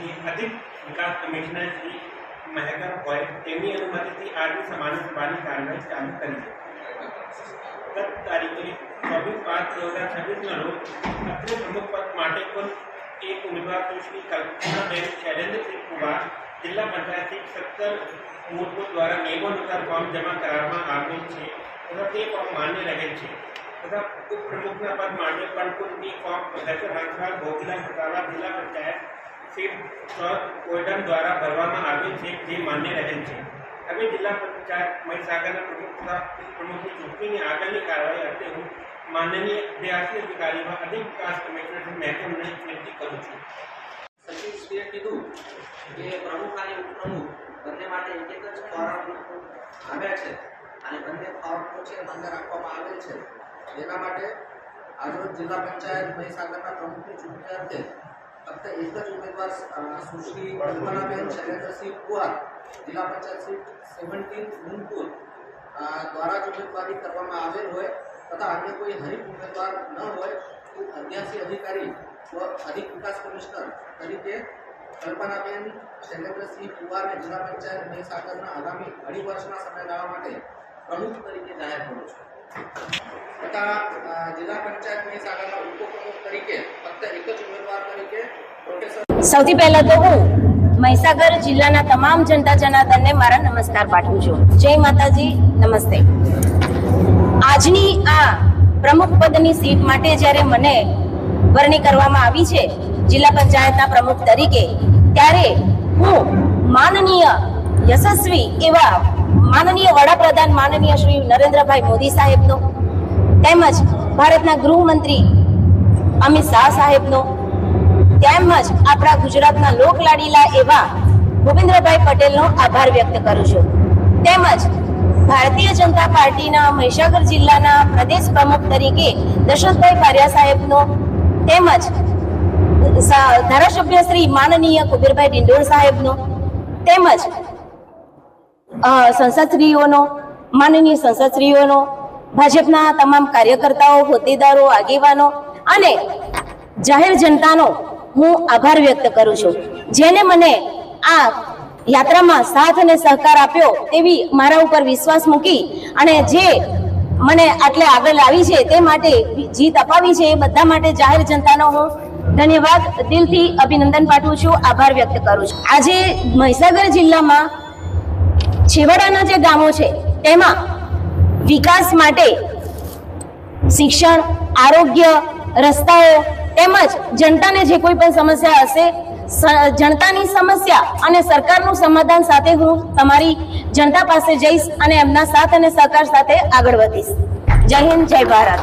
માહિતી અધિક વિકાસ કમિશનર શ્રી મહેકર હોય તેમની અનુમતિથી આજની સમાન સભાની કાર્યવાહી ચાલુ કરી છે। ગત તારીખે 24/5/2026 રોજ અત્રે પ્રમુખ પદ માટે કુલ એક ઉમેદવાર શ્રી કલ્પનાબેન શૈલેન્દ્રસિંહ કુમાર જિલ્લા પંચાયત સીટ 17 મૂળભૂત દ્વારા નિયમો અનુસાર ફોર્મ જમા કરાવવામાં આવેલ છે તથા તે ફોર્મ માન્ય રહેલ છે તથા ઉપપ્રમુખના પદ માટે પણ કુલ એક ફોર્મ પ્રોફેસર હંસરાજ ભોગીલાલ પ્રતાપા જિલ્લા પંચાયત સીટ 6 કોઈડમ દ્વારા ભરવામાં આવેલ છે જે માન્ય રહેલ છે। હવે જિલ્લા પંચાયત મહીસાગરના પ્રમુખ તથા પ્રમુખની ચૂંટણીની આગળની કાર્યવાહી અર્થે હું માનનીય અભ્યાસી અધિકારીમાં અધિક વિકાસ કમિશનર શ્રી મહેકમને વિનંતી કરું છું। સચિવશ્રીએ કીધું કે પ્રમુખ અને ઉપપ્રમુખ બંને માટે એક જ ફોર્મ આવ્યા છે અને બંને ફોર્મ છે બંને રાખવામાં આવેલ છે। જેના માટે આજરોજ જિલ્લા પંચાયત મહીસાગરના પ્રમુખની ચૂંટણી અર્થે ફક્ત એક જ ઉમેદવાર સુશ્રી કલ્પનાબેન શૈલેન્દ્રસિંહ કુમાર જિલ્લા પંચાયત સીટ 17 મૂળભૂત દ્વારા જ ઉમેદવારી કરવામાં આવેલ હોય તથા અન્ય કોઈ હરીફ ઉમેદવાર ન હોય તો અધ્યાસી અધિકારી અધિક વિકાસ કમિશનર તરીકે કલ્પનાબેન શૈલેન્દ્રસિંહ કુમારને જિલ્લા પંચાયત મહીસાગરના આગામી 2.5 વર્ષના સમયગાળા માટે પ્રમુખ તરીકે જાહેર કરું છું તથા જિલ્લા પંચાયત મહીસાગરના ઉપપ્રમુખ તરીકે ફક્ત એક જ ઉમેદવાર તરીકે પ્રોફેસર સૌથી પહેલા તો હું મહીસાગર જિલ્લાના તમામ જનતા જનાર્દનને મારા નમસ્કાર પાઠવું છું। જય માતાજી, નમસ્તે। આજની આ પ્રમુખ પદની સીટ માટે જ્યારે મને વરણી કરવામાં આવી છે જિલ્લા પંચાયતના પ્રમુખ તરીકે, ત્યારે હું માનનીય યશસ્વી એવા માનનીય વડાપ્રધાન માનનીય શ્રી નરેન્દ્રભાઈ મોદી સાહેબનો તેમજ ભારતના ગૃહમંત્રી અમિત શાહ સાહેબનો તેમજ આપણા ગુજરાતના લોકલાડીલા એવા ભૂપેન્દ્રભાઈ પટેલનો આભાર વ્યક્ત કરું છું। તેમજ ભારતીય જનતા પાર્ટીના મહીસાગર જિલ્લાના પ્રદેશ પ્રમુખ તરીકે દશરથભાઈ પારિયા સાહેબનો તેમજ ધારાસભ્ય શ્રી માનનીય કુબેરભાઈ ડિંડોર સાહેબનો તેમજ સંસદશ્રીઓનો માનનીય સંસદશ્રીઓનો ભાજપના તમામ કાર્યકર્તાઓ હોદ્દેદારો આગેવાનો અને જાહેર જનતાનો હું આભાર વ્યક્ત કરું છું, જેને મને આ યાત્રામાં સાથ અને સહકાર આપ્યો તેવી મારા ઉપર વિશ્વાસ મૂકી અને જે મને આટલે આગળ લાવી છે તે માટે જીત અપાવી છે એ બધા માટે જાહેર જનતાનો હું ધન્યવાદ દિલથી અભિનંદન પાઠવું છું, આભાર વ્યક્ત કરું છું। આજે મહીસાગર જિલ્લામાં છેવાડાના જે ગામો છે તેમાં વિકાસ માટે શિક્ષણ, આરોગ્ય, રસ્તાઓ તેમજ જનતાને જે કોઈ પણ સમસ્યા હશે, જનતાની સમસ્યા અને સરકારનું સમાધાન સાથે હું તમારી જનતા પાસે જઈશ અને એમના સાથ અને સહકાર સાથે આગળ વધીશ। જય હિન્દ, જય ભારત।